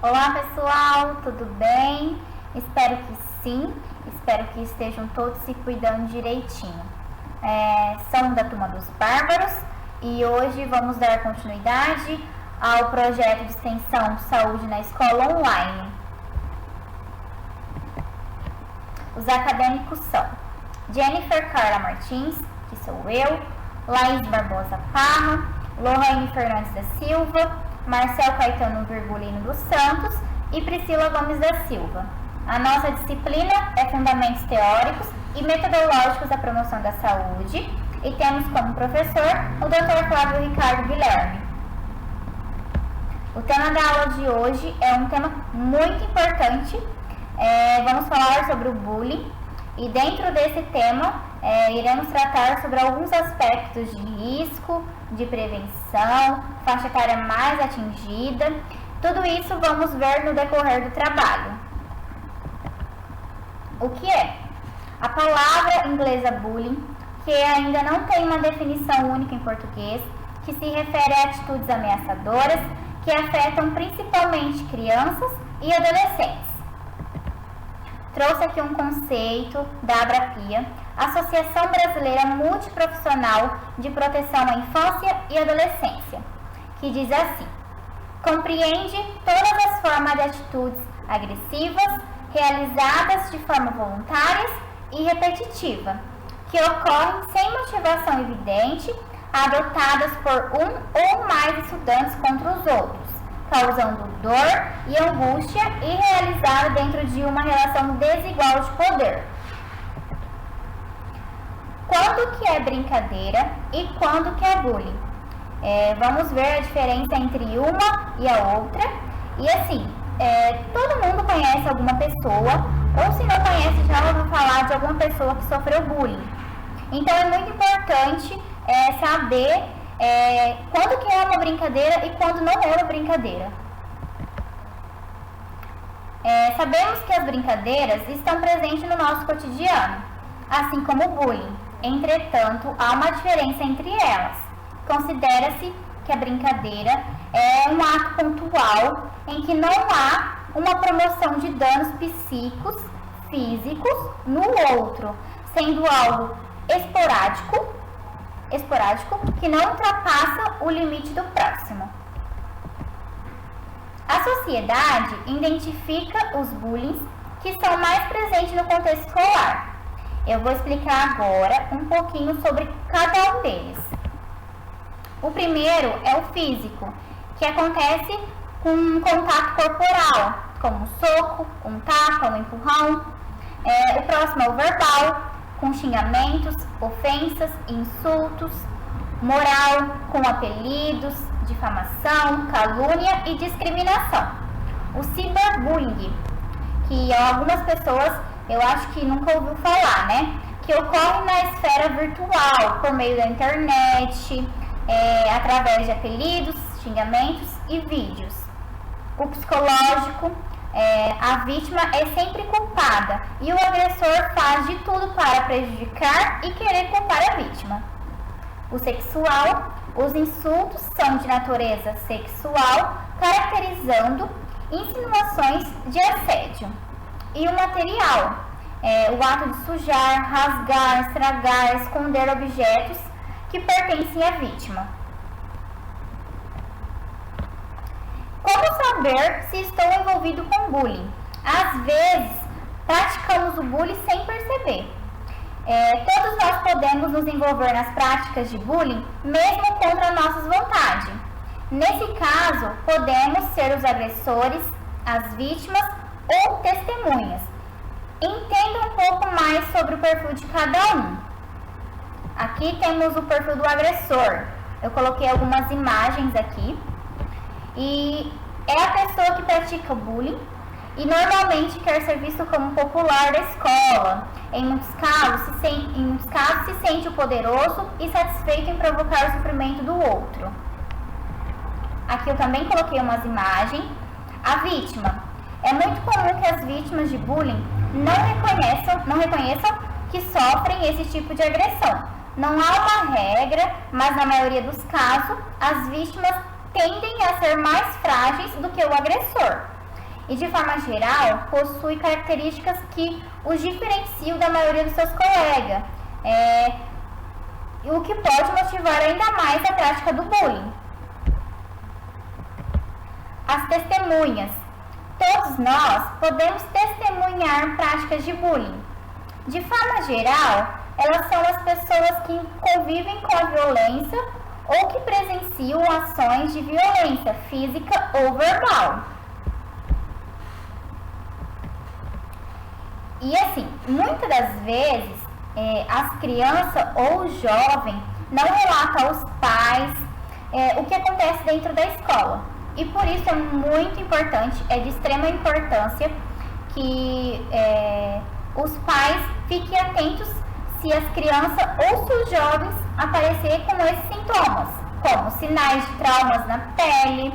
Olá pessoal, tudo bem? Espero que sim, espero que estejam todos se cuidando direitinho. Somos da Turma dos Bárbaros e hoje vamos dar continuidade ao projeto de extensão Saúde na Escola Online. Os acadêmicos são Jennifer Carla Martins, que sou eu, Laís Barbosa Parra, Lohane Fernandes da Silva, Marcel Caetano Virgulino dos Santos e Priscila Gomes da Silva. A nossa disciplina é Fundamentos Teóricos e Metodológicos da Promoção da Saúde e temos como professor o Dr. Flávio Ricardo Guilherme. O tema da aula de hoje é um tema muito importante. Vamos falar sobre o bullying e dentro desse tema iremos tratar sobre alguns aspectos de risco, de prevenção, faixa etária mais atingida. Tudo isso vamos ver no decorrer do trabalho. O que é? A palavra inglesa bullying, que ainda não tem uma definição única em português, que se refere a atitudes ameaçadoras que afetam principalmente crianças e adolescentes. Trouxe aqui um conceito da ABRAPIA, Associação Brasileira Multiprofissional de Proteção à Infância e Adolescência, que diz assim: compreende todas as formas de atitudes agressivas realizadas de forma voluntárias e repetitiva, que ocorrem sem motivação evidente, adotadas por um ou mais estudantes contra os outros, causando dor e angústia e realizada dentro de uma relação desigual de poder. Quando que é brincadeira e quando que é bullying? Vamos ver a diferença entre uma e a outra. E assim, todo mundo conhece alguma pessoa, ou se não conhece já ouviu falar de alguma pessoa que sofreu bullying. Então é muito importante saber quando que é uma brincadeira e quando não é uma brincadeira. Sabemos que as brincadeiras estão presentes no nosso cotidiano, assim como o bullying. Entretanto, há uma diferença entre elas. Considera-se que a brincadeira é um ato pontual em que não há uma promoção de danos psíquicos, físicos no outro, sendo algo esporádico que não ultrapassa o limite do próximo. A sociedade identifica os bullying que são mais presentes no contexto escolar. Eu vou explicar agora um pouquinho sobre cada um deles. O primeiro é o físico, que acontece com um contato corporal, como um soco, um tapa, um empurrão. O próximo é o verbal, com xingamentos, ofensas, insultos. Moral, com apelidos, difamação, calúnia e discriminação. O ciberbullying, que algumas pessoas eu acho que nunca ouviu falar, né? Que ocorre na esfera virtual, por meio da internet, através de apelidos, xingamentos e vídeos. O psicológico, a vítima é sempre culpada e o agressor faz de tudo para prejudicar e querer culpar a vítima. O sexual, os insultos são de natureza sexual, caracterizando insinuações de assédio. E o material, o ato de sujar, rasgar, estragar, esconder objetos que pertencem à vítima. Como saber se estou envolvido com bullying? Às vezes, praticamos o bullying sem perceber. Todos nós podemos nos envolver nas práticas de bullying, mesmo contra nossas vontades. Nesse caso, podemos ser os agressores, as vítimas ou testemunhas. Entenda um pouco mais sobre o perfil de cada um. Aqui temos o perfil do agressor. Eu coloquei algumas imagens aqui. E é a pessoa que pratica bullying e normalmente quer ser visto como popular da escola. Em muitos casos se sente o poderoso e satisfeito em provocar o sofrimento do outro. Aqui eu também coloquei umas imagens. A vítima. É muito comum que as vítimas de bullying não reconheçam que sofrem esse tipo de agressão. Não há uma regra, mas na maioria dos casos, as vítimas tendem a ser mais frágeis do que o agressor. e, de forma geral, possui características que os diferenciam da maioria dos seus colegas, o que pode motivar ainda mais a prática do bullying. As testemunhas. Todos nós podemos testemunhar práticas de bullying. De forma geral, elas são as pessoas que convivem com a violência ou que presenciam ações de violência física ou verbal. E assim, muitas das vezes, as crianças ou o jovem não relatam aos pais o que acontece dentro da escola. E por isso é muito importante, é de extrema importância que os pais fiquem atentos se as crianças ou se os jovens aparecerem com esses sintomas, como sinais de traumas na pele,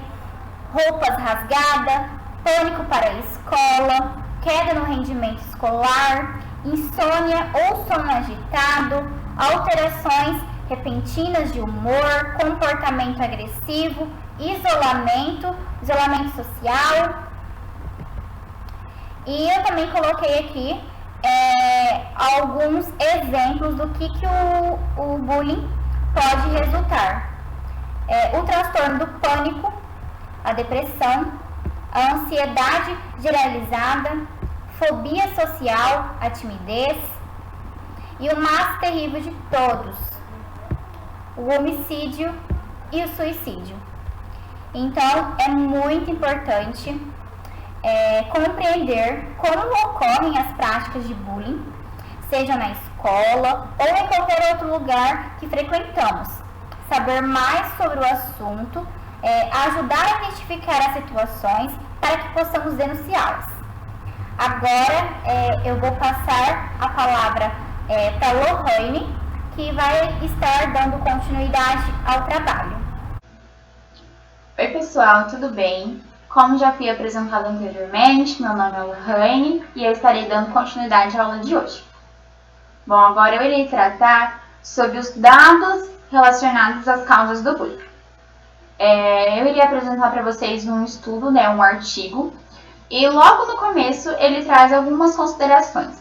roupas rasgadas, pânico para a escola, queda no rendimento escolar, insônia ou sono agitado, alterações repentinas de humor, comportamento agressivo, isolamento social. E eu também coloquei aqui alguns exemplos do que o bullying pode resultar. O transtorno do pânico, a depressão, a ansiedade generalizada, fobia social, a timidez e o mais terrível de todos, o homicídio e o suicídio. Então, é muito importante compreender como ocorrem as práticas de bullying, seja na escola ou em qualquer outro lugar que frequentamos. Saber mais sobre o assunto, ajudar a identificar as situações para que possamos denunciá-las. Agora, eu vou passar a palavra para a Lohane, que vai estar dando continuidade ao trabalho. Oi pessoal, tudo bem? Como já fui apresentado anteriormente, meu nome é Lohane e eu estarei dando continuidade à aula de hoje. Bom, agora eu irei tratar sobre os dados relacionados às causas do bullying. Eu iria apresentar para vocês um estudo, um artigo, e logo no começo ele traz algumas considerações.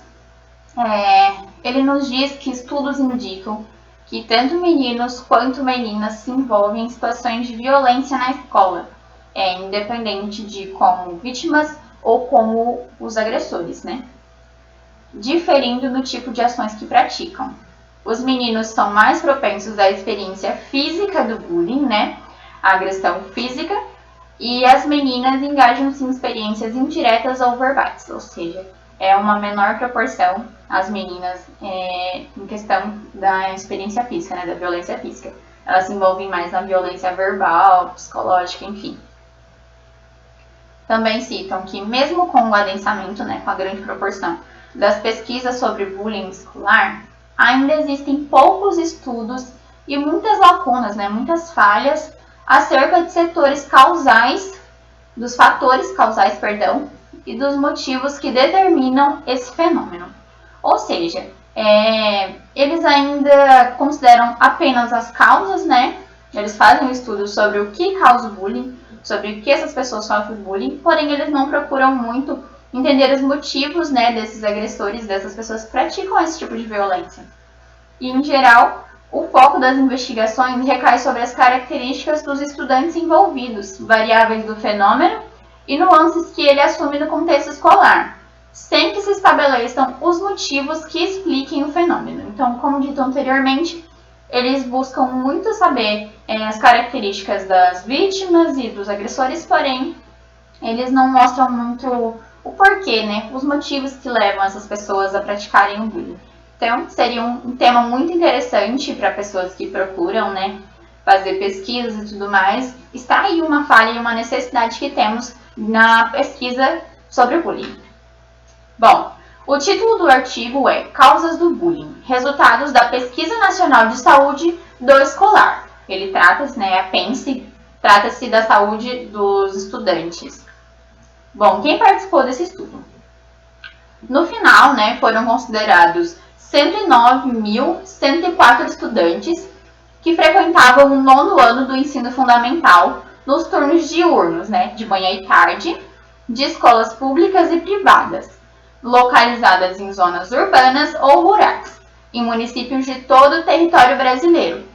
Ele nos diz que estudos indicam que tanto meninos quanto meninas se envolvem em situações de violência na escola, independente de como vítimas ou como os agressores, diferindo no tipo de ações que praticam. Os meninos são mais propensos à experiência física do bullying, a agressão física, e as meninas engajam-se em experiências indiretas ou verbais, ou seja, é uma menor proporção as meninas em questão da experiência física, da violência física. Elas se envolvem mais na violência verbal, psicológica, enfim. Também citam que mesmo com o adensamento, com a grande proporção das pesquisas sobre bullying escolar, ainda existem poucos estudos e muitas lacunas, muitas falhas acerca de dos fatores causais, e dos motivos que determinam esse fenômeno. Ou seja, eles ainda consideram apenas as causas, Eles fazem um estudo sobre o que causa o bullying, sobre o que essas pessoas sofrem bullying, porém eles não procuram muito entender os motivos, desses agressores, dessas pessoas que praticam esse tipo de violência. E, em geral, o foco das investigações recai sobre as características dos estudantes envolvidos, variáveis do fenômeno e nuances que ele assume no contexto escolar, sem que se estabeleçam os motivos que expliquem o fenômeno. Então, como dito anteriormente, eles buscam muito saber as características das vítimas e dos agressores, porém, eles não mostram muito o porquê, os motivos que levam essas pessoas a praticarem o bullying. Então, seria um tema muito interessante para pessoas que procuram, fazer pesquisas e tudo mais. Está aí uma falha e uma necessidade que temos na pesquisa sobre o bullying. Bom, o título do artigo é Causas do Bullying, resultados da Pesquisa Nacional de Saúde do Escolar. Ele trata-se, a PENSE, trata-se da saúde dos estudantes. Bom, quem participou desse estudo? No final, foram considerados 109.104 estudantes que frequentavam o 9º ano do ensino fundamental nos turnos diurnos, de manhã e tarde, de escolas públicas e privadas, localizadas em zonas urbanas ou rurais, em municípios de todo o território brasileiro.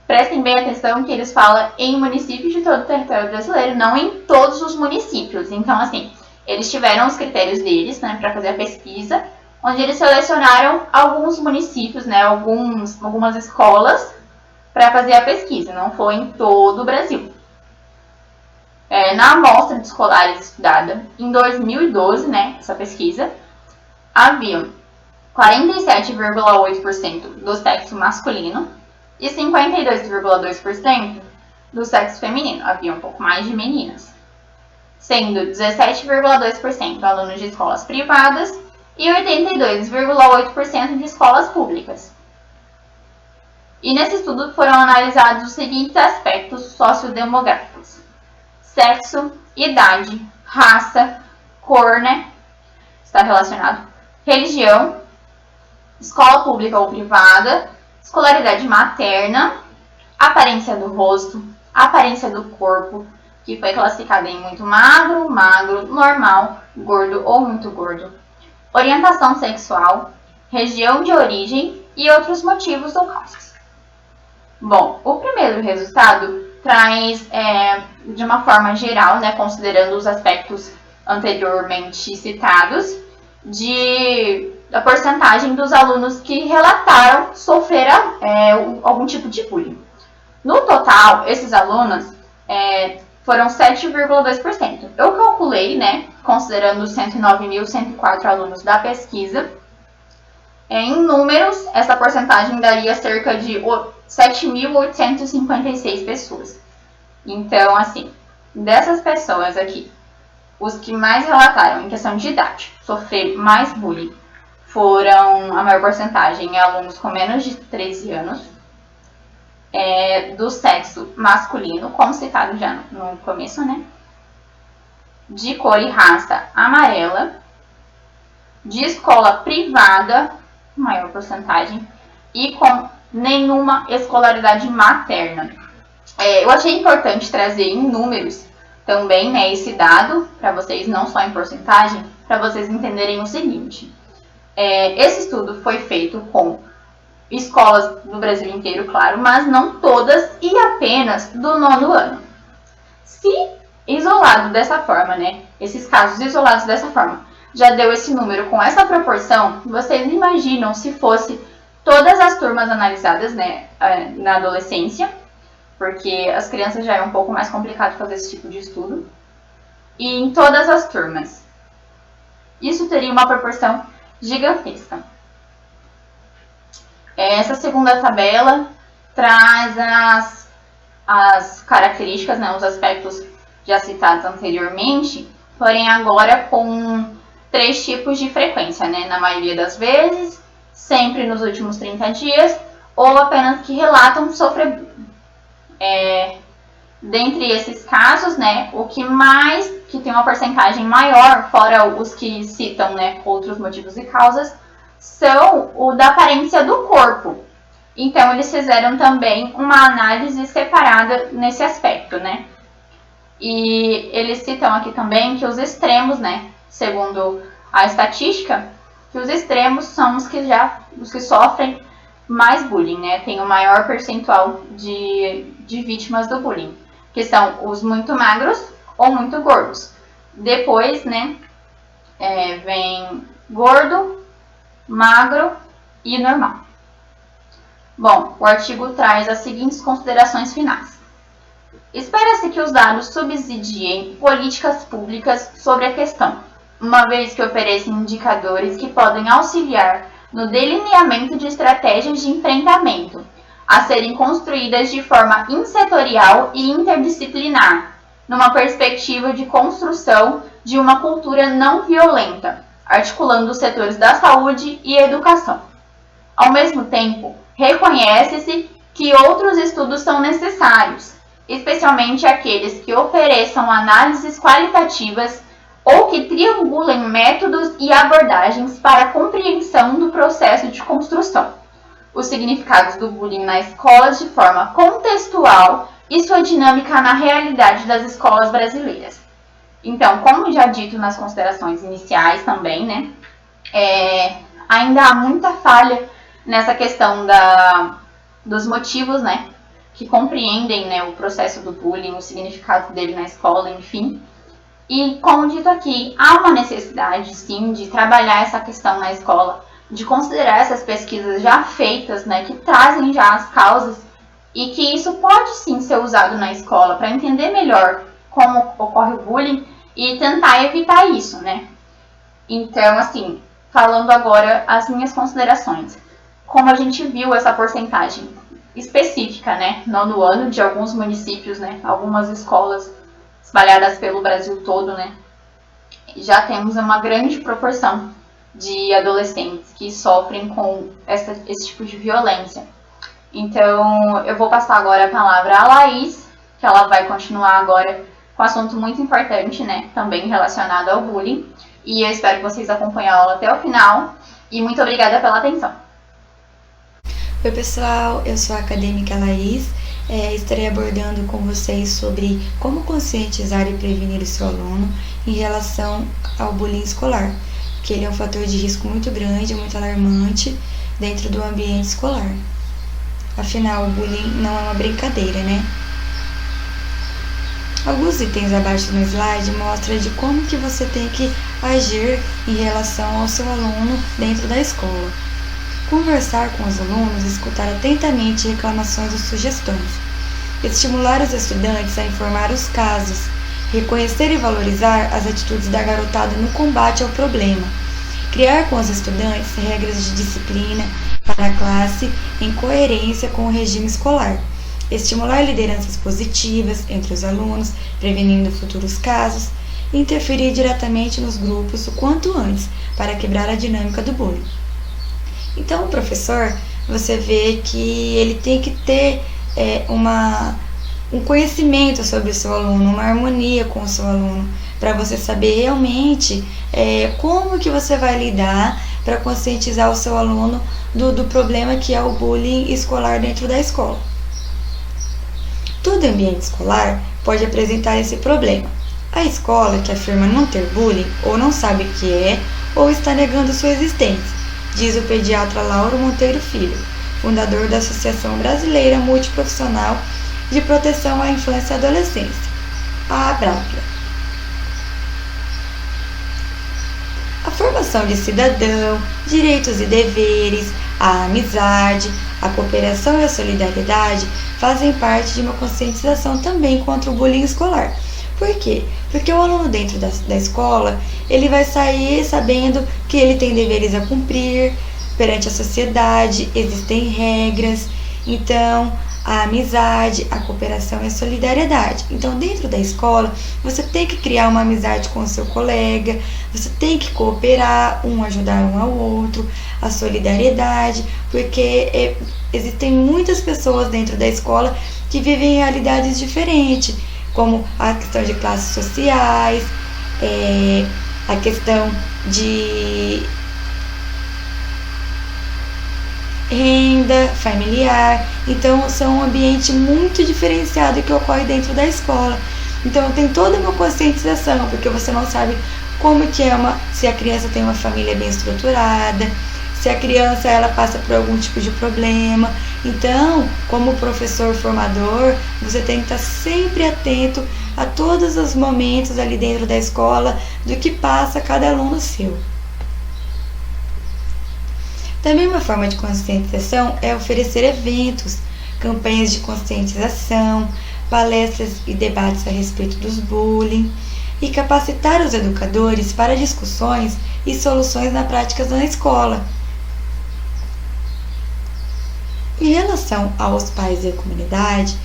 Prestem bem atenção que eles falam em municípios de todo o território brasileiro, não em todos os municípios. Então, assim, eles tiveram os critérios deles, né, para fazer a pesquisa, onde eles selecionaram alguns municípios, né, algumas escolas para fazer a pesquisa, não foi em todo o Brasil. Na amostra de escolares estudada em 2012, né, essa pesquisa, haviam 47,8% do sexo masculino e 52,2% do sexo feminino. Havia um pouco mais de meninas, sendo 17,2% alunos de escolas privadas e 82,8% de escolas públicas. E nesse estudo foram analisados os seguintes aspectos sociodemográficos: sexo, idade, raça, cor, né? Está relacionado, religião, escola pública ou privada, escolaridade materna, aparência do rosto, aparência do corpo, que foi classificada em muito magro, magro, normal, gordo ou muito gordo, orientação sexual, região de origem e outros motivos ou causas. Bom, o primeiro resultado traz, de uma forma geral, né, considerando os aspectos anteriormente citados, da porcentagem dos alunos que relataram sofrer algum tipo de bullying. No total, esses alunos foram 7,2%. Eu calculei, né, considerando os 109.104 alunos da pesquisa, em números, essa porcentagem daria cerca de 7.856 pessoas. Então, assim, dessas pessoas aqui, os que mais relataram em questão de idade, sofrer mais bullying, foram, a maior porcentagem, alunos com menos de 13 anos, do sexo masculino, como citado já no começo, né? De cor e raça amarela, de escola privada, maior porcentagem, e com nenhuma escolaridade materna. Eu achei importante trazer em números também, né, esse dado, para vocês, não só em porcentagem, para vocês entenderem o seguinte. Esse estudo foi feito com escolas do Brasil inteiro, claro, mas não todas e apenas do 9º ano. Se isolado dessa forma, né, esses casos isolados dessa forma, já deu esse número com essa proporção, vocês imaginam se fosse todas as turmas analisadas, né, na adolescência, porque as crianças já é um pouco mais complicado fazer esse tipo de estudo, e em todas as turmas. Isso teria uma proporção gigantesca. Essa segunda tabela traz as características, né, os aspectos já citados anteriormente, porém agora com 3 tipos de frequência, né, na maioria das vezes, sempre nos últimos 30 dias, ou apenas que relatam sofrer bullying. Dentre esses casos, né, o que tem uma porcentagem maior, fora os que citam, né, outros motivos e causas, são o da aparência do corpo. Então, eles fizeram também uma análise separada nesse aspecto, né? E eles citam aqui também que os extremos, né, segundo a estatística, que os extremos são os que sofrem mais bullying, né? Tem o maior percentual de vítimas do bullying, que são os muito magros ou muito gordos. Depois, né, vem gordo, magro e normal. Bom, o artigo traz as seguintes considerações finais. Espera-se que os dados subsidiem políticas públicas sobre a questão, uma vez que oferecem indicadores que podem auxiliar no delineamento de estratégias de enfrentamento, a serem construídas de forma insetorial e interdisciplinar, numa perspectiva de construção de uma cultura não violenta, articulando os setores da saúde e educação. Ao mesmo tempo, reconhece-se que outros estudos são necessários, especialmente aqueles que ofereçam análises qualitativas ou que triangulem métodos e abordagens para a compreensão do processo de construção, os significados do bullying na escola de forma contextual e sua dinâmica na realidade das escolas brasileiras. Então, como já dito nas considerações iniciais também, né, ainda há muita falha nessa questão dos motivos, né, que compreendem, né, o processo do bullying, o significado dele na escola, enfim. E, como dito aqui, há uma necessidade, sim, de trabalhar essa questão na escola, de considerar essas pesquisas já feitas, né, que trazem já as causas e que isso pode, sim, ser usado na escola para entender melhor como ocorre o bullying e tentar evitar isso, né. Então, assim, falando agora as minhas considerações. Como a gente viu essa porcentagem específica, né, no ano de alguns municípios, né, algumas escolas espalhadas pelo Brasil todo, né, já temos uma grande proporção de adolescentes que sofrem com esse tipo de violência. Então, eu vou passar agora a palavra à Laís, que ela vai continuar agora com um assunto muito importante, né, também relacionado ao bullying. E eu espero que vocês acompanhem a aula até o final. E muito obrigada pela atenção. Oi pessoal, eu sou a acadêmica Laís. Estarei abordando com vocês sobre como conscientizar e prevenir o seu aluno em relação ao bullying escolar, que ele é um fator de risco muito grande, muito alarmante dentro do ambiente escolar. Afinal, o bullying não é uma brincadeira, né? Alguns itens abaixo no slide mostram de como que você tem que agir em relação ao seu aluno dentro da escola. Conversar com os alunos, escutar atentamente reclamações ou sugestões. Estimular os estudantes a informar os casos. Reconhecer e valorizar as atitudes da garotada no combate ao problema. Criar com os estudantes regras de disciplina para a classe em coerência com o regime escolar. Estimular lideranças positivas entre os alunos, prevenindo futuros casos. E interferir diretamente nos grupos o quanto antes para quebrar a dinâmica do bullying. Então, o professor, você vê que ele tem que ter um conhecimento sobre o seu aluno, uma harmonia com o seu aluno, para você saber realmente como que você vai lidar para conscientizar o seu aluno do problema que é o bullying escolar dentro da escola. Todo ambiente escolar pode apresentar esse problema. A escola que afirma não ter bullying ou não sabe o que é ou está negando sua existência, diz o pediatra Lauro Monteiro Filho, fundador da Associação Brasileira Multiprofissional de Proteção à Infância e Adolescência, a ABRAPIA. A formação de cidadão, direitos e deveres, a amizade, a cooperação e a solidariedade fazem parte de uma conscientização também contra o bullying escolar. Por quê? Porque o aluno dentro da escola, ele vai sair sabendo que ele tem deveres a cumprir perante a sociedade, existem regras, então a amizade, a cooperação e a solidariedade. Então, dentro da escola, você tem que criar uma amizade com o seu colega, você tem que cooperar, ajudar um ao outro, a solidariedade, porque existem muitas pessoas dentro da escola que vivem realidades diferentes, como a questão de classes sociais, a questão de renda familiar. Então, são um ambiente muito diferenciado que ocorre dentro da escola. Então, tem toda uma conscientização, porque você não sabe como que se a criança tem uma família bem estruturada, se a criança ela passa por algum tipo de problema. Então, como professor formador, você tem que estar sempre atento a todos os momentos ali dentro da escola, do que passa cada aluno seu. Também uma forma de conscientização é oferecer eventos, campanhas de conscientização, palestras e debates a respeito dos bullying, e capacitar os educadores para discussões e soluções na prática na escola. Em relação aos pais e à comunidade,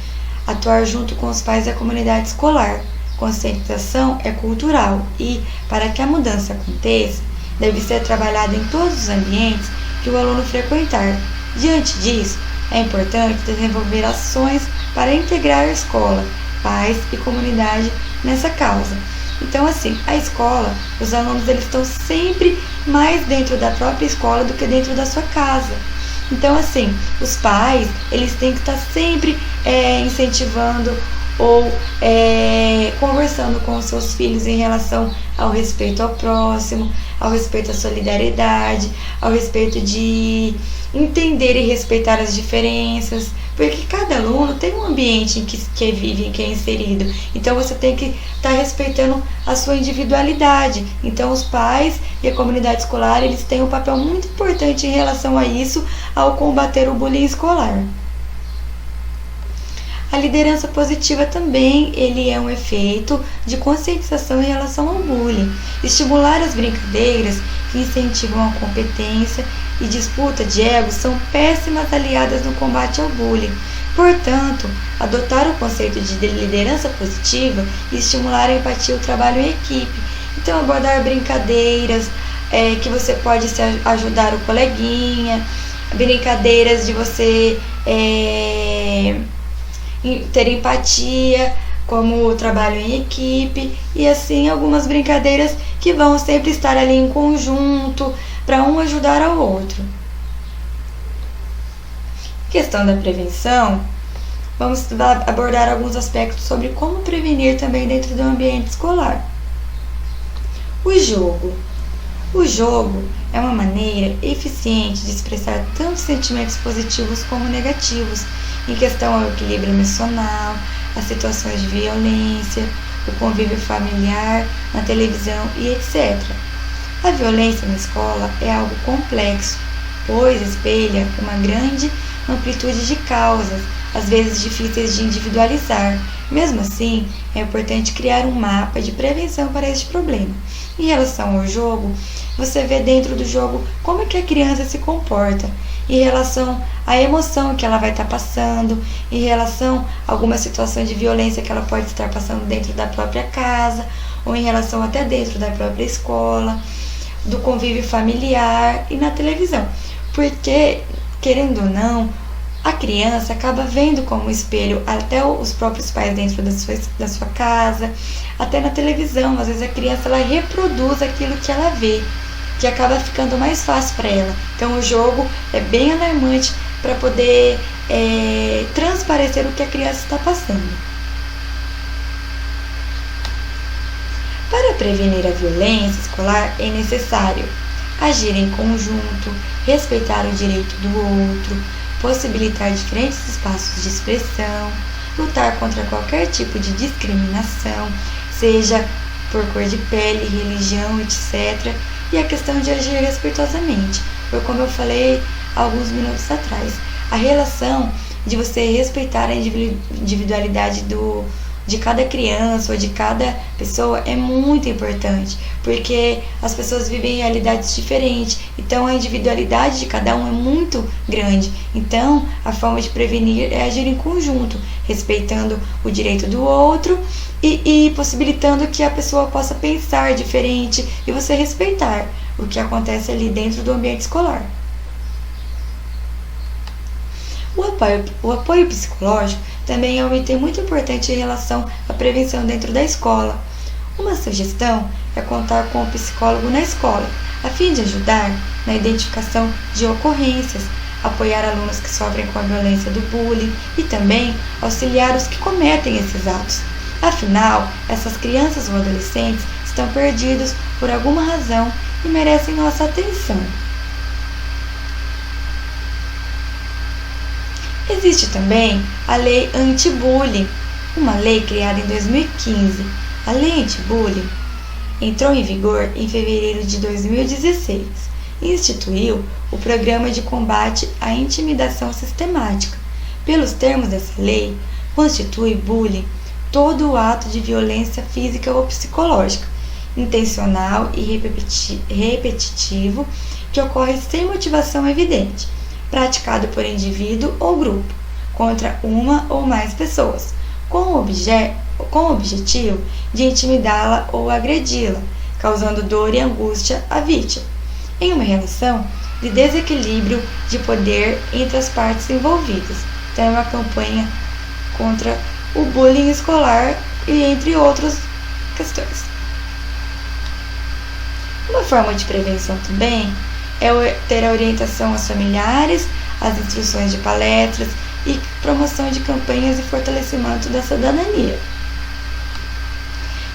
atuar junto com os pais e a comunidade escolar. Conscientização é cultural e, para que a mudança aconteça, deve ser trabalhada em todos os ambientes que o aluno frequentar. Diante disso, é importante desenvolver ações para integrar a escola, pais e comunidade nessa causa. Então, assim, a escola, os alunos eles estão sempre mais dentro da própria escola do que dentro da sua casa. Então, assim, os pais, eles têm que estar sempre incentivando ou conversando com os seus filhos em relação ao respeito ao próximo, ao respeito à solidariedade, ao respeito de entender e respeitar as diferenças, porque cada aluno tem um ambiente em que vive, em que é inserido. Então você tem que estar respeitando a sua individualidade. Então os pais e a comunidade escolar, eles têm um papel muito importante em relação a isso, ao combater o bullying escolar. A liderança positiva também, ele é um efeito de conscientização em relação ao bullying. Estimular as brincadeiras que incentivam a competência e disputa de egos são péssimas aliadas no combate ao bullying. Portanto, adotar o conceito de liderança positiva e estimular a empatia e o trabalho em equipe. Então, abordar brincadeiras que você pode ajudar o coleguinha, brincadeiras de você ter empatia, como o trabalho em equipe, e assim algumas brincadeiras que vão sempre estar ali em conjunto, para um ajudar ao outro. Questão da prevenção, vamos abordar alguns aspectos sobre como prevenir também dentro do ambiente escolar. O jogo. O jogo é uma maneira eficiente de expressar tanto sentimentos positivos como negativos, em questão ao equilíbrio emocional, as situações de violência, o convívio familiar, na televisão e etc. A violência na escola é algo complexo, pois espelha uma grande amplitude de causas, às vezes difíceis de individualizar. Mesmo assim, é importante criar um mapa de prevenção para este problema. Em relação ao jogo, você vê dentro do jogo como é que a criança se comporta, em relação à emoção que ela vai estar passando, em relação a alguma situação de violência que ela pode estar passando dentro da própria casa, ou em relação até dentro da própria escola, do convívio familiar e na televisão. Porque, querendo ou não, a criança acaba vendo como espelho até os próprios pais dentro da sua casa, até na televisão. Às vezes a criança ela reproduz aquilo que ela vê, que acaba ficando mais fácil para ela. Então o jogo é bem alarmante para poder transparecer o que a criança está passando. Para prevenir a violência escolar é necessário agir em conjunto, respeitar o direito do outro, possibilitar diferentes espaços de expressão, lutar contra qualquer tipo de discriminação, seja por cor de pele, religião, etc. E a questão de agir respeitosamente, foi como eu falei alguns minutos atrás. A relação de você respeitar a individualidade de cada criança ou de cada pessoa é muito importante, porque as pessoas vivem em realidades diferentes, então a individualidade de cada um é muito grande. Então a forma de prevenir é agir em conjunto, respeitando o direito do outro e possibilitando que a pessoa possa pensar diferente e você respeitar o que acontece ali dentro do ambiente escolar. O apoio psicológico também é um item muito importante em relação à prevenção dentro da escola. Uma sugestão é contar com um psicólogo na escola, a fim de ajudar na identificação de ocorrências, apoiar alunos que sofrem com a violência do bullying e também auxiliar os que cometem esses atos. Afinal, essas crianças ou adolescentes estão perdidos por alguma razão e merecem nossa atenção. Existe também a Lei Anti-Bullying, uma lei criada em 2015. A Lei Anti-Bullying entrou em vigor em fevereiro de 2016 e instituiu o Programa de Combate à Intimidação Sistemática. Pelos termos dessa lei, constitui bullying todo o ato de violência física ou psicológica, intencional e repetitivo, que ocorre sem motivação evidente, praticado por indivíduo ou grupo, contra uma ou mais pessoas, com o objetivo de intimidá-la ou agredi-la, causando dor e angústia à vítima, em uma relação de desequilíbrio de poder entre as partes envolvidas. Então, é uma campanha contra o bullying escolar e entre outras questões. Uma forma de prevenção também é ter a orientação aos familiares, as instruções de palestras e promoção de campanhas e fortalecimento da cidadania.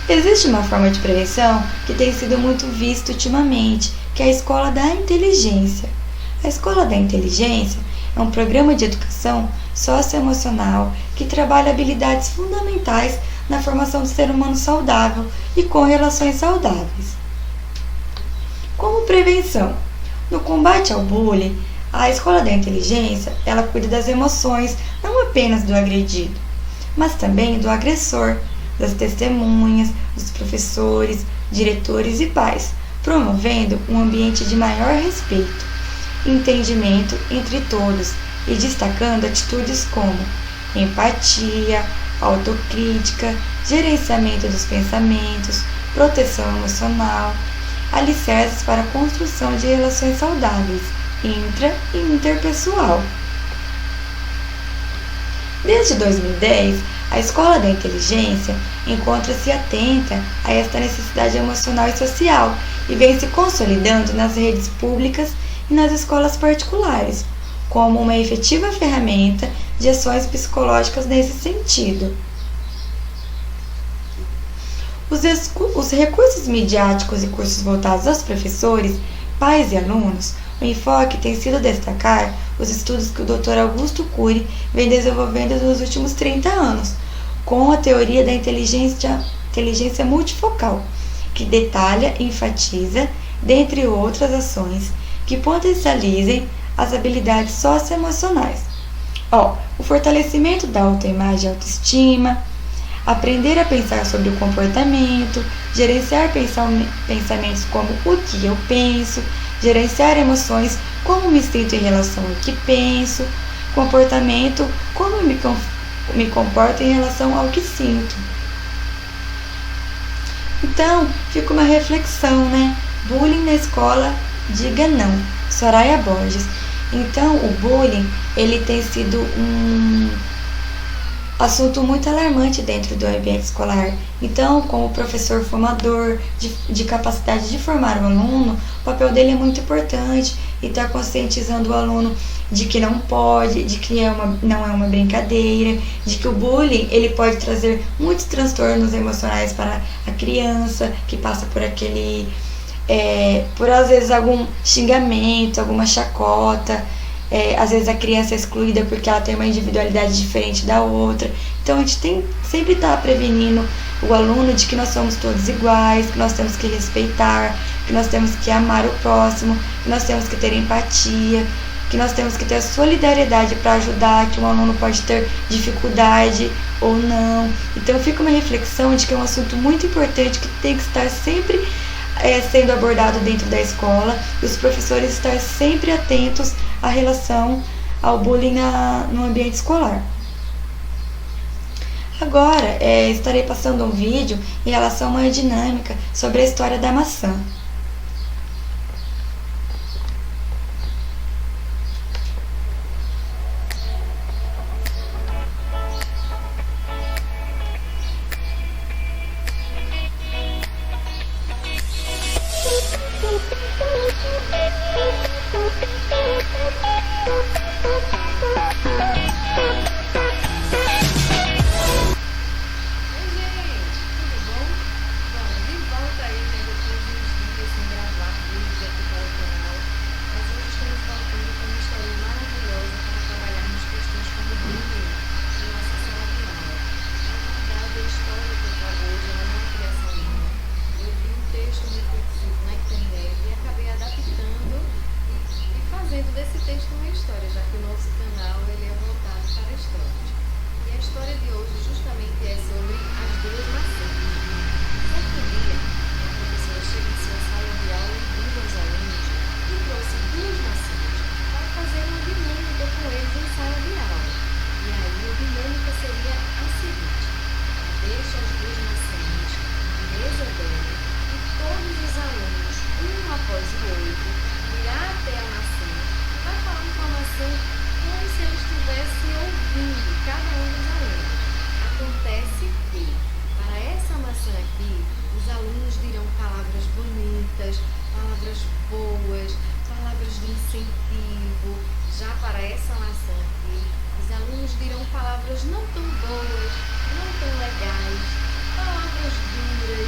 Existe uma forma de prevenção que tem sido muito vista ultimamente, que é a Escola da Inteligência. A Escola da Inteligência é um programa de educação socioemocional que trabalha habilidades fundamentais na formação do ser humano saudável e com relações saudáveis. Como prevenção, no combate ao bullying, a Escola da Inteligência, ela cuida das emoções não apenas do agredido, mas também do agressor, das testemunhas, dos professores, diretores e pais, promovendo um ambiente de maior respeito, entendimento entre todos e destacando atitudes como empatia, autocrítica, gerenciamento dos pensamentos, proteção emocional, alicerces para a construção de relações saudáveis, intra e interpessoal. Desde 2010, a Escola da Inteligência encontra-se atenta a esta necessidade emocional e social e vem se consolidando nas redes públicas e nas escolas particulares, como uma efetiva ferramenta de ações psicológicas nesse sentido. Os recursos midiáticos e cursos voltados aos professores, pais e alunos, o enfoque tem sido destacar os estudos que o Dr. Augusto Cury vem desenvolvendo nos últimos 30 anos, com a teoria da inteligência multifocal, que detalha e enfatiza, dentre outras ações, que potencializem as habilidades socioemocionais. O fortalecimento da autoimagem e autoestima, aprender a pensar sobre o comportamento, gerenciar pensamentos como o que eu penso, gerenciar emoções, como me sinto em relação ao que penso, comportamento, como me comporto em relação ao que sinto. Então, fica uma reflexão, né? Bullying na escola, diga não. Soraya Borges. Então, o bullying, ele tem sido um assunto muito alarmante dentro do ambiente escolar. Então, como professor formador, de capacidade de formar o aluno, o papel dele é muito importante e está conscientizando o aluno de que não pode, de que não é uma brincadeira, de que o bullying ele pode trazer muitos transtornos emocionais para a criança que passa por por às vezes algum xingamento, alguma chacota. Às vezes a criança é excluída porque ela tem uma individualidade diferente da outra. Então a gente tem sempre estar prevenindo o aluno de que nós somos todos iguais, que nós temos que respeitar, que nós temos que amar o próximo, que nós temos que ter empatia, que nós temos que ter solidariedade para ajudar, que um aluno pode ter dificuldade ou não. Então fica uma reflexão de que é um assunto muito importante que tem que estar sempre sendo abordado dentro da escola e os professores estar sempre atentos à relação ao bullying no ambiente escolar. Agora, estarei passando um vídeo em relação a uma dinâmica sobre a história da maçã. Desse texto uma história, já que o nosso canal ele é voltado para histórias. E a história de hoje justamente é sobre as duas maçãs. Certo dia, a professora chega em sua sala de aula e viu aos alunos e trouxe duas maçãs para fazer uma dinâmica com eles em sala de aula. E aí a dinâmica seria a seguinte: deixa as duas maçãs na mesa dela e todos os alunos, um após o outro, irá até a maçã. Vai falar informação como se ele estivesse ouvindo cada um dos alunos. Acontece que, para essa maçã aqui, os alunos dirão palavras bonitas, palavras boas, palavras de incentivo. Já para essa maçã aqui, os alunos dirão palavras não tão boas, não tão legais, palavras duras,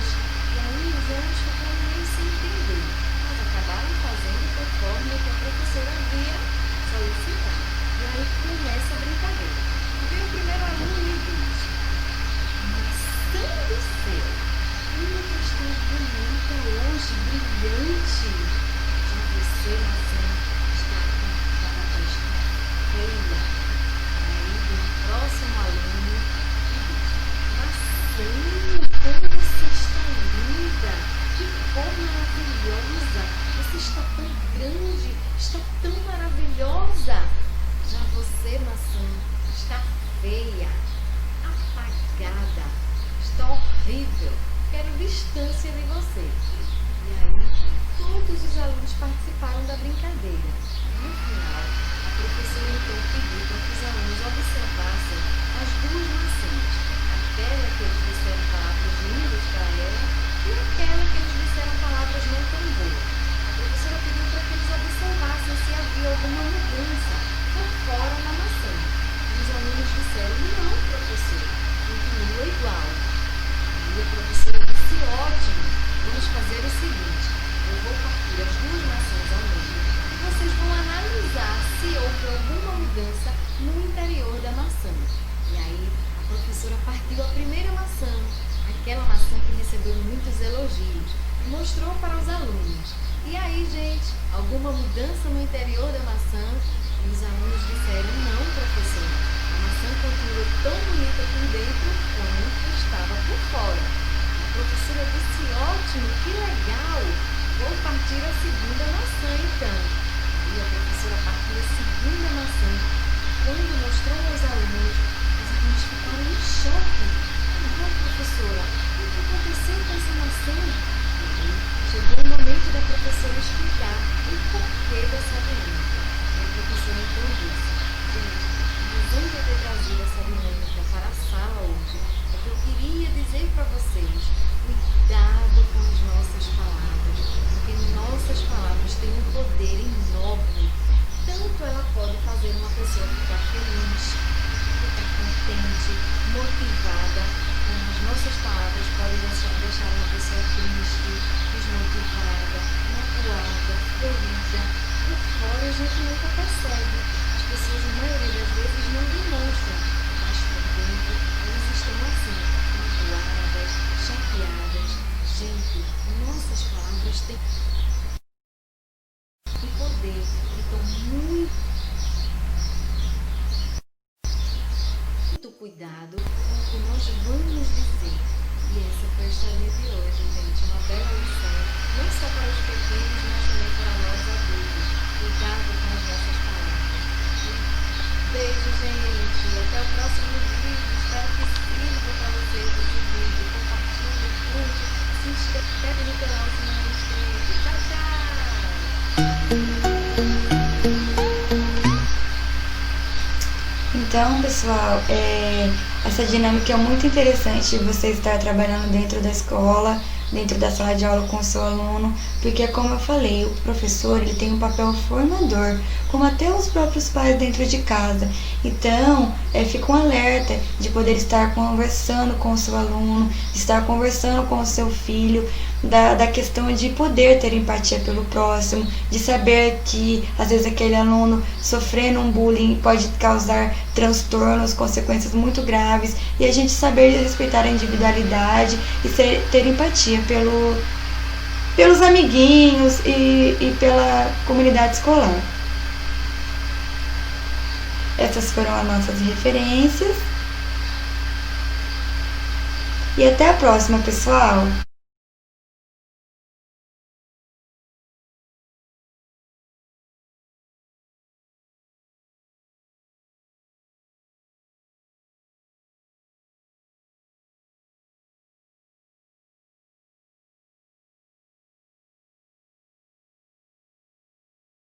bonita hoje, brilhante. Já você, maçã, está com a testa feia. Aí vem o próximo aluno e diz: maçã, como você está linda, que cor maravilhosa, você está tão grande, está tão maravilhosa. Já você, maçã, está feia, apagada, está horrível, quero distância de você. E aí, todos os alunos participaram da brincadeira. No final, a professora então pediu para que os alunos observassem as duas maçãs, aquela que eles disseram palavras lindas para ela e aquela que eles disseram palavras não tão boas. A professora pediu para que eles observassem se havia alguma mudança por fora na maçã. Os alunos disseram: não, professora, continua igual. E a professora disse: ótimo, vamos fazer o seguinte, eu vou partir as duas maçãs ao meio e vocês vão analisar se houve alguma mudança no interior da maçã. E aí a professora partiu a primeira maçã, aquela maçã que recebeu muitos elogios, e mostrou para os alunos. E aí, gente, alguma mudança no interior da maçã? E os alunos disseram: não, professora, a maçã continua tão bonita por dentro quanto estava por fora. A professora disse: ótimo, que legal, vou partir a segunda maçã então. E a professora partiu a segunda maçã. Quando mostrou aos alunos, os alunos ficaram em choque. Não, professora, o que aconteceu com essa maçã? E aí chegou o momento da professora explicar o porquê dessa dinâmica. A professora então disse: gente, a razão de eu ter trazido essa dinâmica para a sala hoje é que eu queria dizer para vocês: cuidado com as nossas palavras, porque nossas palavras têm um poder enorme. Tanto ela pode fazer uma pessoa ficar feliz, ficar contente, motivada, como as nossas palavras podem deixar uma pessoa triste, desmotivada, magoada, ferida. Por fora a gente nunca percebe. As pessoas, na maioria das vezes, não demonstram, mas por dentro elas estão assim, magoadas, chateadas. Gente, nossas palavras têm poder, então muito cuidado com o que nós vamos dizer. E essa foi a historinha de hoje, gente, uma bela lição, não só para os pequenos, mas também para nós adultos. Cuidado com as nossas palavras. Beijo, gente. Até o próximo vídeo. Espero que sirva para vocês esse vídeo. Compartilhe, curte, se inscreve no canal se não é inscrito. Tchau, tchau! Então, pessoal, essa dinâmica é muito interessante, você estar trabalhando dentro da escola, dentro da sala de aula com o seu aluno, porque, como eu falei, o professor ele tem um papel formador, como até os próprios pais dentro de casa. Então, fica um alerta de poder estar conversando com o seu aluno, de estar conversando com o seu filho, da questão de poder ter empatia pelo próximo, de saber que às vezes aquele aluno sofrendo um bullying pode causar transtornos, consequências muito graves, e a gente saber respeitar a individualidade e ter empatia pelos amiguinhos e pela comunidade escolar. Essas foram as nossas referências. E até a próxima, pessoal!